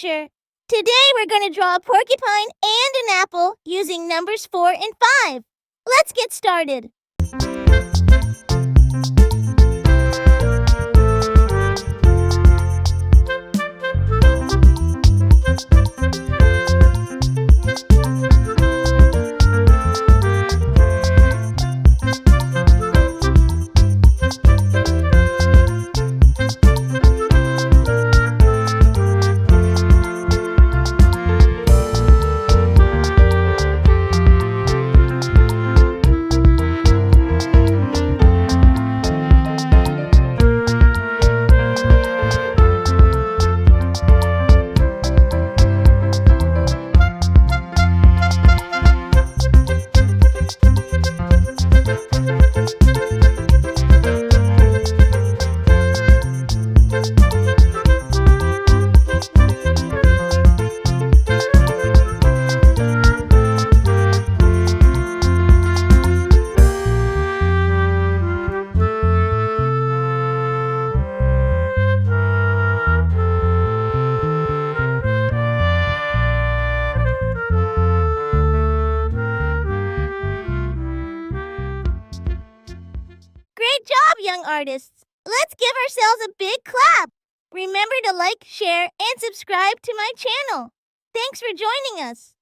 teacher. Today we're going to draw a porcupine and an apple using numbers 4 and 5. Let's get started. Great job, young artists! Let's give ourselves a big clap! Remember to like, share, and subscribe to my channel. Thanks for joining us!